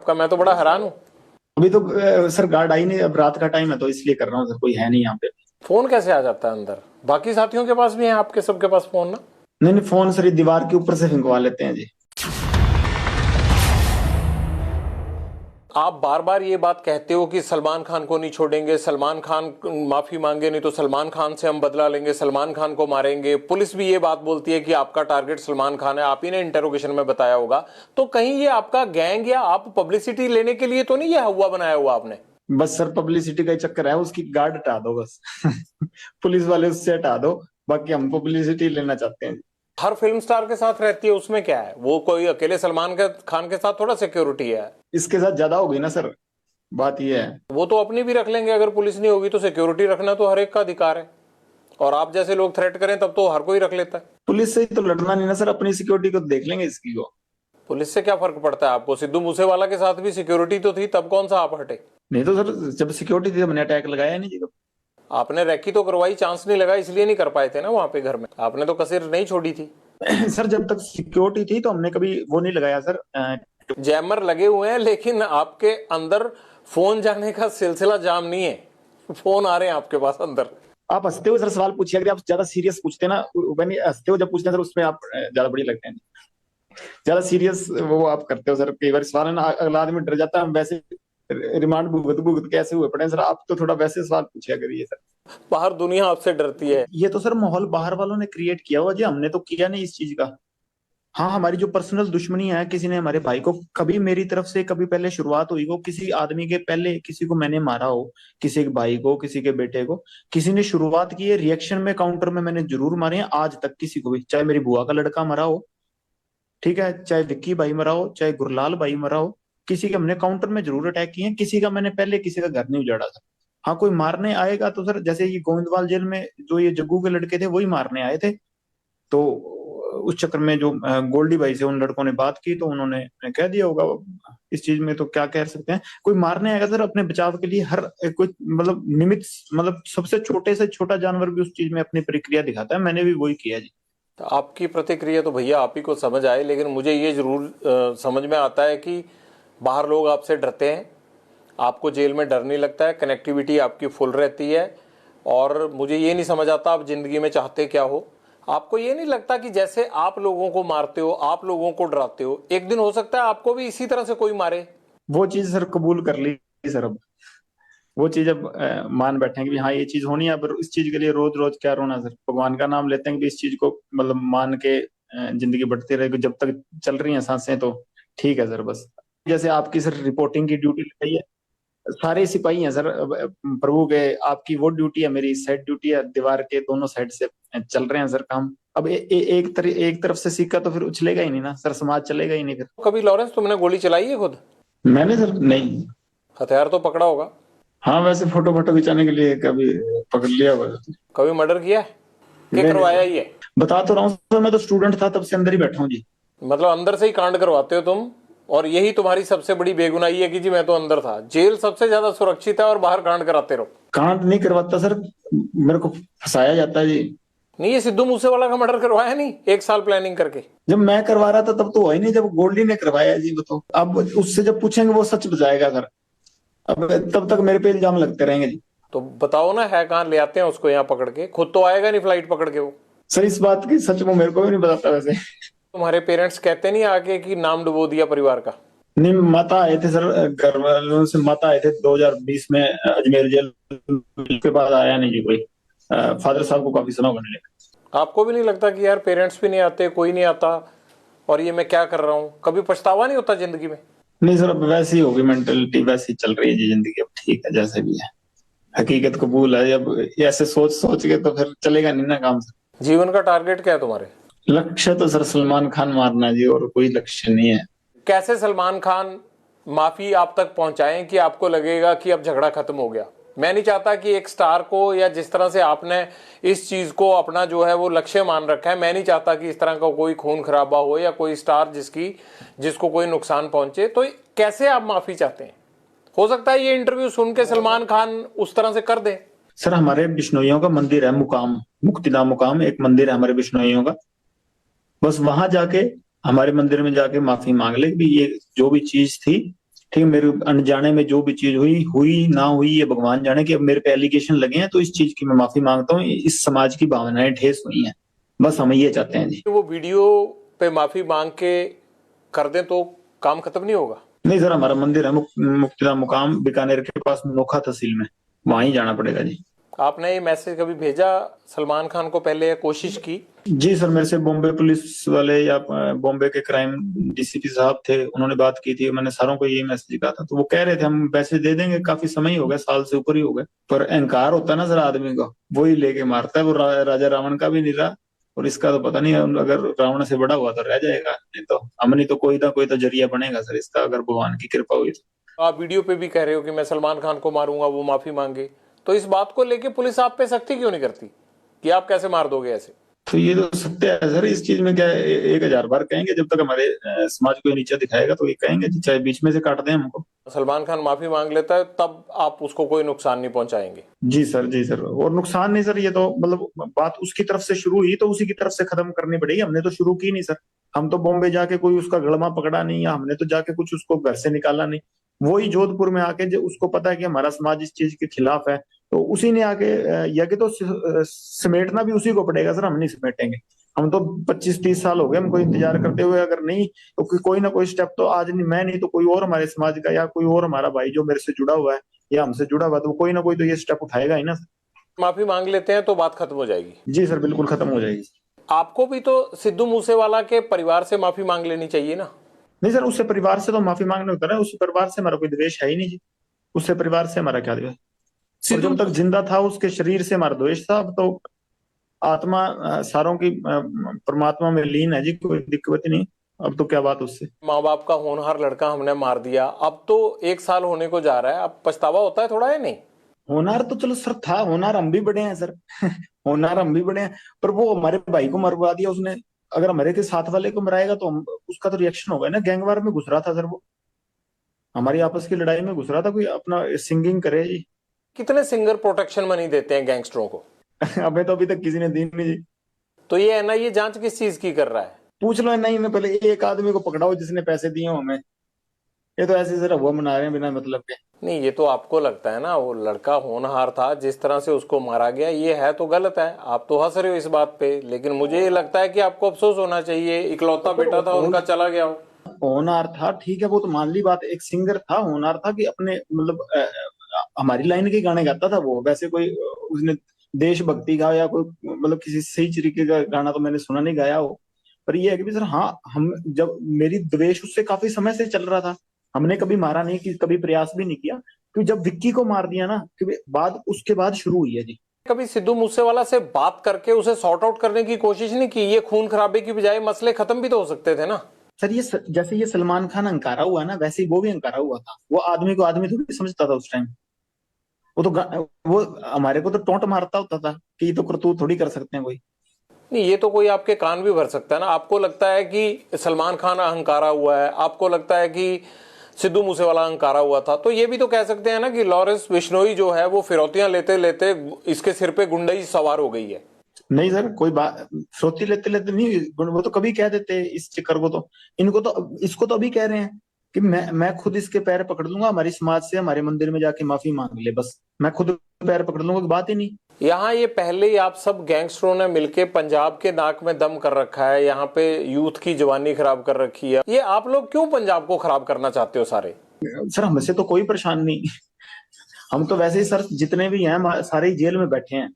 आपका? मैं तो बड़ा हैरान हूँ। अभी तो सर गार्ड आई नहीं, अब रात का टाइम है तो इसलिए कर रहा हूँ सर, कोई है नहीं यहाँ पे। फोन कैसे आ जाता है अंदर? बाकी साथियों के पास भी है, आपके सबके पास फोन ना? नहीं नहीं, फोन सर ये दीवार के ऊपर से फिंगवा लेते हैं जी। आप बार बार ये बात कहते हो कि सलमान खान को नहीं छोड़ेंगे, सलमान खान माफी मांगे नहीं तो सलमान खान से हम बदला लेंगे, सलमान खान को मारेंगे। पुलिस भी ये बात बोलती है कि आपका टारगेट सलमान खान है, आप ही ने इंटरोगेशन में बताया होगा। तो कहीं ये आपका गैंग या आप पब्लिसिटी लेने के लिए तो नहीं ये हुआ बनाया हुआ आपने? बस सर पब्लिसिटी का ही चक्कर है, उसकी गार्ड हटा दो बस। पुलिस वाले उससे हटा दो, बाकी हम पब्लिसिटी लेना चाहते हैं। हर फिल्म स्टार के साथ रहती है, उसमें क्या है? वो कोई अकेले सलमान खान के साथ थोड़ा सिक्योरिटी है। इसके साथ ज्यादा हो गई ना सर, बात ये है। वो तो अपनी भी रख लेंगे, अगर पुलिस नहीं होगी तो सिक्योरिटी रखना तो हर एक का अधिकार है। और आप जैसे लोग थ्रेट करें तब तो हर कोई रख लेता है। पुलिस से ही तो लड़ना नहीं ना सर, अपनी सिक्योरिटी को देख लेंगे इसकी को। पुलिस से क्या फर्क पड़ता है आपको? सिद्धू मूसेवाला के साथ भी सिक्योरिटी तो थी, तब कौन सा आप हटे? नहीं तो सर जब सिक्योरिटी थी तो मैंने अटैक लगाया नहीं जी कभी। आपने रैकी तो करवाई, चांस नहीं लगा इसलिए नहीं कर पाए थे ना वहां पे घर में। आपने तो कसर नहीं छोड़ी थी। सर जब तक सिक्योरिटी थी तो हमने कभी वो नहीं लगाया सर। जैमर लगे हुए हैं लेकिन आपके अंदर फोन जाने का सिलसिला जाम नहीं है। फोन आ रहे हैं आपके पास अंदर। आप हंसते हो सर सवाल पूछिए, अगर आप ज्यादा सीरियस पूछते हैं ना, नहीं हंसते हो जब पूछते हैं सर, उसमें आप ज्यादा बड़ी लगते हैं। ज्यादा सीरियस वो आप करते हो सर, कई बार सवाल है ना, अगला आदमी डर जाता है, हम वैसे रिमांड भुगत भुगत कैसे हुए पड़े हैं सर, आप तो थोड़ा वैसे सवाल पूछिया करिए सर। बाहर दुनिया आपसे डरती है। ये तो सर माहौल बाहर वालों ने क्रिएट किया हुआ जी, हमने तो किया नहीं इस चीज का। हाँ हमारी जो पर्सनल दुश्मनी है, किसी ने हमारे भाई को कभी मेरी तरफ से कभी पहले शुरुआत हुई हो, किसी आदमी के पहले किसी को मैंने मारा हो, किसी के भाई को, किसी के बेटे को, किसी ने शुरुआत की है, रिएक्शन में काउंटर में मैंने जरूर मारे हैं आज तक किसी को भी, चाहे मेरी बुआ का लड़का मरा हो, ठीक है, चाहे विक्की भाई मरा हो, चाहे गुरलाल भाई मरा हो, किसी के हमने काउंटर में जरूर अटैक किए हैं, किसी का मैंने पहले किसी का घर नहीं उजाड़ा था। हाँ कोई मारने आएगा तो सर जैसे ये गोविंदवाल जेल में जो ये जग्गू के लड़के थे वही मारने आए थे, तो उस चक्कर में जो गोल्डी भाई से उन लड़कों ने बात की तो उन्होंने कह दिया होगा। इस चीज में तो क्या कह सकते हैं, कोई मारने आएगा सर अपने बचाव के लिए, हर कोई मतलब निमित्त, मतलब सबसे छोटे से छोटा जानवर भी उस चीज में अपनी प्रक्रिया दिखाता है, मैंने भी वही किया जी। तो आपकी प्रतिक्रिया तो भैया आप ही को समझ आए, लेकिन मुझे ये जरूर समझ में आता है कि बाहर लोग आपसे डरते हैं, आपको जेल में डर नहीं लगता है, कनेक्टिविटी आपकी फुल रहती है। और मुझे ये नहीं समझ आता आप जिंदगी में चाहते क्या हो। आपको ये नहीं लगता कि जैसे आप लोगों को मारते हो, आप लोगों को डराते हो, एक दिन हो सकता है आपको भी इसी तरह से कोई मारे? वो चीज सर कबूल कर ली सर, अब वो चीज अब मान बैठे हैं कि हाँ ये चीज होनी है, पर इस चीज के लिए रोज रोज क्या रोना सर, भगवान का नाम लेते हैं कि इस चीज को मतलब मान के जिंदगी बढ़ती रहेगी, जब तक चल रही हैं सांसें तो ठीक है सर बस। जैसे आपकी सर रिपोर्टिंग की ड्यूटी लगाई है, सारे सिपाही हैं सर प्रभु के, आपकी वो ड्यूटी है, मेरी साइड ड्यूटी है, दीवार के दोनों साइड से चल रहे हैं सर काम। अब एक तरफ से सिक्का तो फिर उछलेगा ही नहीं ना सर, समाज चलेगा ही नहीं फिर। कभी लॉरेंस तुमने गोली चलाई है खुद? मैंने सर नहीं। हथियार तो पकड़ा होगा? हाँ वैसे फोटो फोटो खिंचाने के लिए कभी पकड़ लिया हुआ है। कभी मर्डर किया है? क्या नहीं नहीं करवाया सर, ही है? बता तो रहा हूँ सर, मैं तो स्टूडेंट था तब से अंदर ही बैठा हूँ जी। मतलब अंदर से ही कांड करवाते हो तुम? और यही तुम्हारी सबसे बड़ी बेगुनाही है कि जी मैं तो अंदर था। जेल सबसे ज्यादा सुरक्षित है और बाहर कांड कराते रहो। कांड नहीं करवाता सर, मेरे को फंसाया जाता है जी। नहीं, ये सिद्धू मूसेवाला का मर्डर करवाया नहीं एक साल प्लानिंग करके? जब मैं करवा रहा था तब तो हुआ ही नहीं, जब गोल्डी ने करवाया जी वो तो, अब उससे जब पूछेंगे वो सच बताएगा सर, अब तब तक मेरे पे इल्जाम लगते रहेंगे जी। तो बताओ ना, है कहाँ? ले आते हैं उसको यहाँ पकड़ के, खुद तो आएगा नहीं फ्लाइट पकड़ के वो। सर इस बात की सच वो मेरे को भी नहीं बताता वैसे। तुम्हारे पेरेंट्स कहते नहीं आके कि नाम डुबो दिया परिवार का? नहीं माता आए थे सर, घर वालों से माता आए थे 2020 में अजमेर जेल, के बाद आया नहीं जी कोई। फादर साहब को काफी समय होने लगा। आपको भी नहीं लगता कि यार पेरेंट्स भी नहीं आते, कोई नहीं आता, और ये मैं क्या कर रहा हूँ? कभी पछतावा नहीं होता जिंदगी में? नहीं सर अब वैसी होगी मेंटेलिटी, वैसी चल रही है जी जिंदगी, अब ठीक है जैसे भी है, हकीकत कबूल है, अब ऐसे सोच सोच के तो फिर चलेगा नहीं ना काम सर। जीवन का टारगेट क्या है तुम्हारे? लक्ष्य तो सर सलमान खान मारना है जी, और कोई लक्ष्य नहीं है। कैसे सलमान खान माफी आप तक पहुंचाएं कि आपको लगेगा कि अब झगड़ा खत्म हो गया? मैं नहीं चाहता कि एक स्टार को, या जिस तरह से आपने इस चीज को अपना जो है वो लक्ष्य मान रखा है, मैं नहीं चाहता कि इस तरह का कोई खून खराबा हो या कोई स्टार जिसको कोई नुकसान पहुंचे। तो कैसे आप माफी चाहते हैं? हो सकता है ये इंटरव्यू सुन के सलमान खान उस तरह से कर दे। सर हमारे बिश्नोइयों का मंदिर है मुकाम, मुक्तिधाम मुकाम एक मंदिर है हमारे बिश्नोइयों का, बस वहां जाके, हमारे मंदिर में जाके माफी मांग ले कि ये जो भी चीज थी ठीक है, मेरे अनजाने में जो भी चीज हुई हुई ना हुई ये भगवान जाने, कि अब मेरे पे एलिगेशन लगे हैं तो इस चीज की मैं माफी मांगता हूँ। इस समाज की भावनाएं ठेस हुई हैं, बस हम ये चाहते हैं जी। वो वीडियो पे माफी मांग के कर दें तो काम खत्म नहीं होगा? नहीं सर, हमारा मंदिर है मुक्तिधाम मुकाम बीकानेर के पास नोखा तहसील में, वहां ही जाना पड़ेगा जी। आपने ये मैसेज कभी भेजा सलमान खान को पहले या कोशिश की? जी सर, मेरे से बॉम्बे पुलिस वाले या बॉम्बे के क्राइम डीसीपी साहब थे, उन्होंने बात की थी, मैंने सारों को यही मैसेज कहा था, तो वो कह रहे थे हम पैसे दे देंगे, काफी समय ही हो गया, साल से ऊपर ही हो गए, पर अहंकार होता है ना सर आदमी का, वो ही लेके मारता है। वो राजा रावण का भी नहीं रहा, और इसका तो पता नहीं, अगर रावण से बड़ा हुआ तो रह जाएगा, नहीं तो हम, नहीं तो कोई ना कोई तो जरिया बनेगा सर इसका, अगर भगवान की कृपा हुई तो। आप वीडियो पे भी कह रहे हो कि मैं सलमान खान को मारूंगा, वो माफी मांगे, तो इस बात को लेके पुलिस आप पे सख्ती क्यों नहीं करती कि आप कैसे मार दोगे ऐसे? तो ये तो सत्य है सर, इस चीज में क्या है, 1000 बार कहेंगे, जब तक हमारे समाज को ये नीचा दिखाएगा तो ये कहेंगे जी, चाहे बीच में से काट दें हमको। सलमान खान माफी मांग लेता है तब आप उसको कोई नुकसान नहीं पहुंचाएंगे? जी सर, जी सर, और नुकसान नहीं सर, ये तो मतलब बात उसकी तरफ से शुरू हुई तो उसी की तरफ से खत्म करनी पड़ेगी, हमने तो शुरू की नहीं सर। हम तो बॉम्बे जाके कोई उसका गड़मा पकड़ा नहीं, या हमने तो जाके कुछ उसको घर से निकाला नहीं। वही जोधपुर में आके, जो उसको पता है कि हमारा समाज इस चीज के खिलाफ है, तो उसी ने आके यज्ञ तो समेटना भी उसी को पड़ेगा सर, हम नहीं समेटेंगे। हम तो 25-30 साल हो गए हमको इंतजार करते हुए, अगर नहीं तो कोई ना कोई स्टेप तो आज नहीं, मैं नहीं तो कोई और हमारे समाज का या कोई और हमारा भाई जो मेरे से जुड़ा हुआ है या हमसे जुड़ा हुआ, तो कोई ना कोई तो ये स्टेप उठाएगा ही ना सर। माफी मांग लेते हैं तो बात खत्म हो जाएगी? जी सर, बिल्कुल खत्म हो जाएगी। आपको भी तो सिद्धू मूसेवाला के परिवार से माफी मांग लेनी चाहिए ना? नहीं सर, उससे परिवार से तो माफी मांगने होता है, उससे परिवार से हमारा कोई द्वेष है ही नहीं जी। उससे परिवार से हमारा क्या द्वेष, और सिद्धू जब तक जिंदा था उसके शरीर से हमारा द्वेष था। अब तो आत्मा सारों की परमात्मा में लीन है जी, कोई दिक्कत ही नहीं। अब तो क्या बात उससे। माँ बाप का होनहार लड़का हमने मार दिया, अब तो 1 साल होने को जा रहा है, अब पछतावा होता है थोड़ा या नहीं? होनार तो चलो सर था, होनार हम भी बड़े हैं सर होनार हम भी बड़े हैं, पर वो हमारे भाई को मरवा दिया उसने। अगर हमारे के साथ वाले को मराएगा तो हम, उसका तो रिएक्शन होगा ना। गैंगवार में घुस रहा था सर वो, हमारी आपस की लड़ाई में घुस रहा था, कोई अपना सिंगिंग करे जी कितने सिंगर प्रोटेक्शन मनी देते हैं गैंगस्टरों को? अबे तो अभी तक किसी ने दी नहीं जी। तो ये एनआईए जांच किस चीज की कर रहा है? पूछ लो नहीं, मैं पहले एक आदमी को पकड़ाओ जिसने पैसे दिए हो हमें। ये तो ऐसे जरा हुआ मना रहे हैं बिना मतलब के। नहीं, ये तो आपको लगता है ना, वो लड़का होनहार था, जिस तरह से उसको मारा गया ये है तो गलत है, आप तो हंस रहे हो इस बात पे, लेकिन मुझे ये लगता है कि आपको अफसोस होना चाहिए, इकलौता बेटा था उनका, चला गया हो। होनहार था ठीक है, वो तो मान ली बात, एक सिंगर था, होनहार था कि अपने मतलब हमारी लाइन के गाने गाता था वो, वैसे कोई उसने देशभक्ति का या कोई मतलब किसी सही तरीके का गाना तो मैंने सुना नहीं गाया हो। पर ये है कि भी सर, हाँ, हम जब, मेरी द्वेष उससे काफी समय से चल रहा था, हमने कभी मारा नहीं, कि कभी प्रयास भी नहीं किया, क्योंकि जब विक्की को मार दिया ना, क्योंकि बाद उसके बाद शुरू हुई है जी। कभी सिद्धू मूसेवाला से बात करके उसे सॉर्ट आउट करने की कोशिश नहीं की? ये खून खराबे की बजाय मसले खत्म भी तो हो सकते थे ना? सर ये जैसे ये सलमान खान अंकारा हुआ ना, वैसे ही वो भी अंकारा हुआ था। वो आदमी को आदमी थोड़ी समझता था उस टाइम। वो तो वो हमारे को तो टोंट मारता होता था कि ये तो करतूत थोड़ी कर सकते हैं कोई। नहीं, ये तो कोई आपके कान भी भर सकता है ना। आपको लगता है कि सलमान खान अहंकारा हुआ है, आपको लगता है कि सिद्धू मूसेवाला अहंकारा हुआ था, तो ये भी तो कह सकते हैं ना कि लॉरेंस बिश्नोई जो है वो फिरौतियां लेते लेते इसके सिर पे गुंडई सवार हो गई है। नहीं सर, कोई बात फ्रोती लेते लेते नहीं, वो तो कभी कह देते इस चक्कर को तो। इनको तो, इसको तो अभी कह रहे हैं कि मैं खुद इसके पैर पकड़ लूंगा, हमारी समाज से हमारे मंदिर में जाके माफी मांग ले, बस मैं खुद पैर पकड़ लूंगा, बात ही नहीं। यहाँ ये पहले ही आप सब गैंगस्टरों ने मिलके पंजाब के नाक में दम कर रखा है, यहाँ पे यूथ की जवानी खराब कर रखी है। ये आप लोग क्यों पंजाब को खराब करना चाहते हो सारे? सर हमसे तो कोई परेशान नहीं हम तो वैसे ही सर, जितने भी हैं सारे ही जेल में बैठे हैं।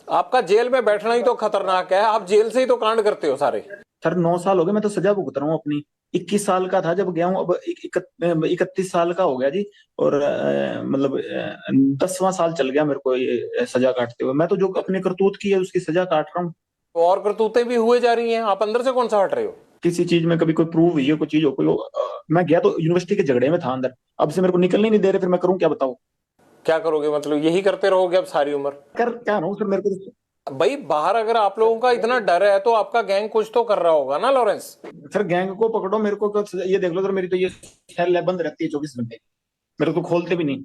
आपका जेल में बैठना ही तो खतरनाक है, आप जेल से ही तो कांड करते हो सारे। सर 9 साल हो गए, मैं तो सजा भुगत रहा हूँ अपनी। 21 साल का था जब गया हूँ, अब 31 साल का हो गया जी। और मतलब 10वां साल चल गया मेरे को ये सजा काटते हुए। मैं तो जो अपने करतूत की है उसकी सजा काट रहा हूँ। और करतूतें भी हुए जा रही हैं, आप अंदर से कौन सा हट रहे हो? किसी चीज में कभी कोई प्रूव हुई है, कोई चीज हो, कोई हो, मैं गया तो यूनिवर्सिटी के झगड़े में था अंदर, अब से मेरे को निकलने नहीं दे रहे, फिर मैं करूँ क्या बताओ। क्या करोगे, मतलब यही करते रहोगे अब सारी उम्र? कर क्या रहा हूँ सर, मेरे को भाई बाहर अगर आप लोगों का इतना डर है तो आपका गैंग कुछ तो कर रहा होगा ना लॉरेंस? सर गैंग को पकड़ो, मेरे को ये देख लो सर, मेरी तो ये सेल है, बंद रहती है 24 घंटे, मेरे को खोलते भी नहीं।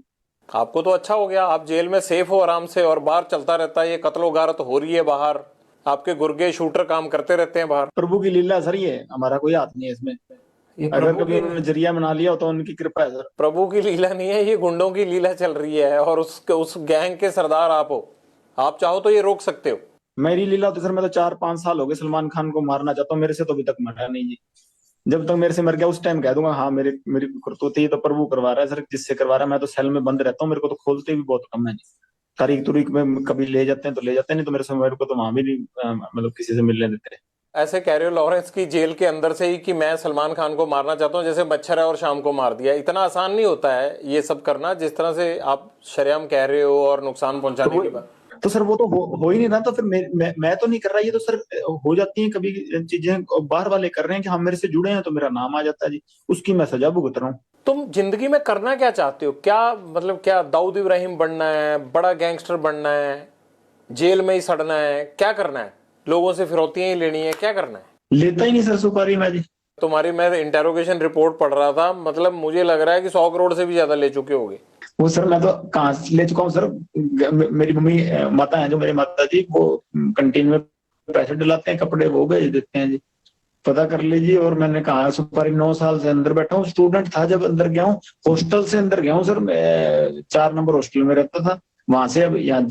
आपको तो अच्छा हो गया, आप जेल में सेफ हो आराम से, और बाहर चलता रहता है ये कत्लो गारत हो रही है बाहर, आपके गुर्गे शूटर काम करते रहते हैं बाहर। प्रभु की लीला सर, ये हमारा कोई हाथ नहीं है इसमें। ये अगर प्रभु कभी की उन्होंने जरिया बना लिया हो तो उनकी कृपा है सर। प्रभु की लीला नहीं है, ये गुंडों की लीला चल रही है, और उस गैंग के सरदार आप हो। आप चाहो तो ये रोक सकते हो। मेरी लीला तो सर, मैं तो 4-5 साल हो गए सलमान खान को मारना चाहता हूँ, मेरे से तो अभी तक मरा नहीं जी। जब तक मेरे से मर गया उस टाइम कह दूंगा हाँ मेरे मेरी करतूत है, ये तो प्रभु करवा रहा है सर, जिससे करवा रहा है। मैं तो सेल में बंद रहता हूँ, मेरे को तो खोलते भी बहुत कम है जी। तारीख तुरीख में कभी ले जाते हैं तो ले जाते हैं, नहीं तो मेरे को तो वहां भी नहीं मतलब किसी से मिलने देते। ऐसे कह रहे हो लॉरेंस की जेल के अंदर से ही कि मैं सलमान खान को मारना चाहता हूँ, जैसे मच्छर है और शाम को मार दिया। इतना आसान नहीं होता है ये सब करना, जिस तरह से आप शरेआम कह रहे हो और नुकसान तो पहुंचाने वो की बात। तो सर वो तो हो ही नहीं रहा, तो फिर मैं तो नहीं कर रहा, ये तो सर हो जाती है कभी चीजें, बाहर वाले कर रहे हैं कि हम मेरे से जुड़े हैं तो मेरा नाम आ जाता है जी, उसकी मैं सजा भुगत रहा हूँ। तुम जिंदगी में करना क्या चाहते हो? क्या मतलब, क्या दाऊद इब्राहिम बनना है, बड़ा गैंगस्टर बनना है, जेल में ही सड़ना है, क्या करना है? लोगों से फिरौतियां ही लेनी है, क्या करना है? लेता ही नहीं सर सुपारी मैं जी। तुम्हारी मैं इंटेरोगेशन रिपोर्ट पढ़ रहा था, मतलब मुझे लग रहा है कि 100 करोड़ से भी ज्यादा ले चुके होगे। वो सर मैं तो कहाँ से ले चुका हूँ सर। मेरी मम्मी माता है जो मेरी माता जी, वो कंटीन में पैसे डलाते हैं, कपड़े वो भेज देते हैं जी, पता कर लीजिए। और मैंने कहा सुपारी 9 साल से अंदर बैठा हूँ, स्टूडेंट था जब अंदर गया हूँ, हॉस्टल से अंदर गया हूँ सर, मैं 4 नंबर हॉस्टल में रहता था, वहां से अब यहाँ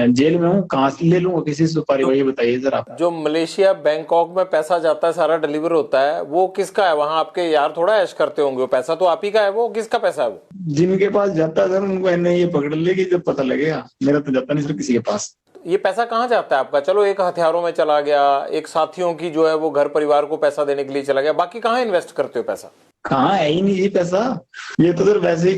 जेल में हूँ, कहाँ से ले लूंगा किसी से सुपारी, वही बताइए सर आप। जो मलेशिया बैंकॉक में पैसा जाता है, सारा डिलीवर होता है, वो किसका है? वहां आपके यार थोड़ा ऐश करते होंगे, वो पैसा तो आप ही का है। वो किसका पैसा है वो? जिनके पास जाता है सर उनको एनआईए पकड़ लेगी जब पता लगेगा, मेरा तो जाता नहीं सर किसी के पास। ये पैसा कहाँ जाता है आपका? चलो, एक हथियारों में चला गया, एक साथियों की जो है वो घर परिवार को पैसा देने के लिए चला गया, बाकी कहाँ इन्वेस्ट करते हो पैसा? कहाँ है ही नहीं जी पैसा। ये तो सर वैसे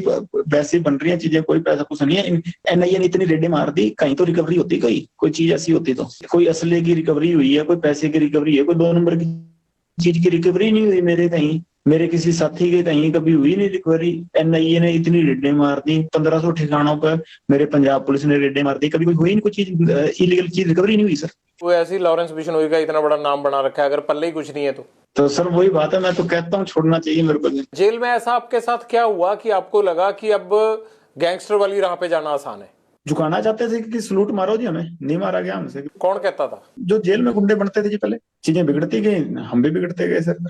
ही बन रही है चीजें, कोई पैसा कुछ नहीं है। एनआईए ने इतनी रेडें मार दी, कहीं तो रिकवरी होती, कोई चीज ऐसी होती तो, कोई असले की रिकवरी हुई है, कोई पैसे की रिकवरी है, कोई 2 नंबर की चीज की रिकवरी नहीं हुई मेरे कहीं, मेरे किसी साथी के कहीं कभी हुई नहीं रिकवरी। एनआईए ने इतनी रेडें मार दी 1500 ठिकानों पर, मेरे पंजाब पुलिस ने रेडें मार दी, कभी कोई हुई नहीं, कोई चीज इलीगल चीज रिकवरी नहीं हुई सर। वो ऐसी लॉरेंस बिश्नोई का इतना बड़ा नाम बना रखा है, अगर पल्ले ही कुछ नहीं है तो सर वही बात है, मैं तो कहता हूँ छोड़ना चाहिए मेरे को। जेल में ऐसा आपके साथ क्या हुआ कि आपको लगा कि अब गैंगस्टर वाली राह पे जाना आसान है? झुकाना चाहते थे कि सलूट मारो जी, हमें नहीं मारा गया हमसे। कौन कहता था? जो जेल में गुंडे बनते थे जी पहले, चीजें बिगड़ती गई, हम भी बिगड़ते गए सर।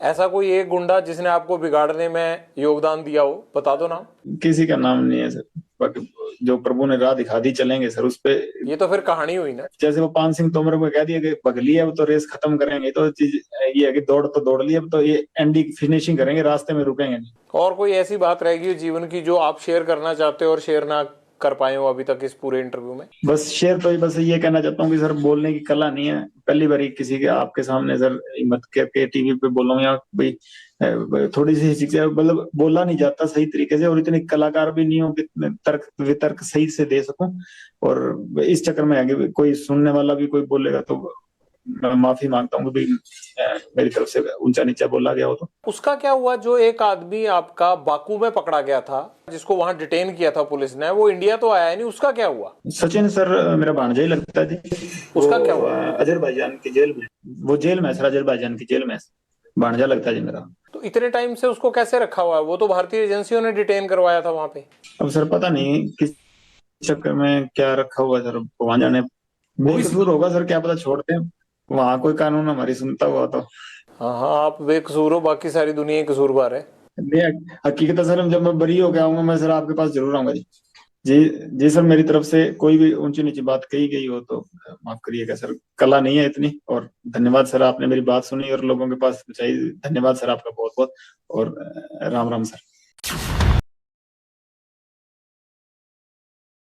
ऐसा कोई एक गुंडा जिसने आपको बिगाड़ने में योगदान दिया हो, बता दो नाम। किसी का नाम नहीं है सर, बाकी जो प्रभु ने राह दिखा दी चलेंगे सर उस पे। ये तो फिर कहानी हुई ना। जैसे वो पान सिंह तोमर को कह दिया कि भगली है अब तो रेस खत्म करेंगे, तो चीज ये है कि दौड़ तो दौड़ ली, अब तो ये एंडिंग फिनिशिंग करेंगे, रास्ते में रुकेंगे नहीं। और कोई ऐसी बात रहेगी जीवन की जो आप शेयर करना चाहते हो और शेयर ना कर पाए हो अभी तक इस पूरे इंटरव्यू में? बस शेयर तो बस ये कहना चाहता हूँ कि सर बोलने की कला नहीं है, पहली बार किसी के आपके सामने सर हिम्मत करके टीवी पे बोला हूँ, या भाई थोड़ी सी शिक्षा, मतलब बोला नहीं जाता सही तरीके से, और इतने कलाकार भी नहीं हो कि तर्क वितर्क सही से दे सकूं। और इस चक्कर में आगे कोई सुनने वाला भी कोई बोलेगा तो मैं माफी मांगता हूँ कि मेरी तरफ से ऊंचा नीचा बोला गया हो तो। उसका क्या हुआ जो एक आदमी आपका बाकू में पकड़ा गया था, जिसको वहां डिटेन किया था पुलिस ने, वो इंडिया तो आया नहीं, उसका क्या हुआ? सचिन सर मेरा भांजा ही लगता है जी। उसका क्या हुआ? अजरबैजान की जेल में, वो जेल में सर, अजरबैजान की जेल में भांजा लगता है जी मेरा। तो इतने टाइम से उसको कैसे रखा हुआ है? वो तो भारतीय एजेंसियों ने डिटेन करवाया था वहां पे। अब सर पता नहीं किस चक्कर में क्या रखा हुआ है सर, वहां जाने, बेकसूर होगा सर, क्या पता छोड़ते हैं, वहां कोई कानून हमारी सुनता हुआ तो। हाँ हाँ, आप बेकसूर हो, बाकी सारी दुनिया ही कसूरवार है। नहीं हकीकत है सर, जब मैं बरी हो गया आऊंगा मैं सर आपके पास जरूर आऊंगा जी। जी जी सर, मेरी तरफ से कोई भी ऊंची नीची बात कही गई हो तो माफ करिएगा सर, कला नहीं है इतनी। और धन्यवाद सर, आपने मेरी बात सुनी और लोगों के पास पहुंचाई, धन्यवाद सर आपका बहुत बहुत। और राम राम सर।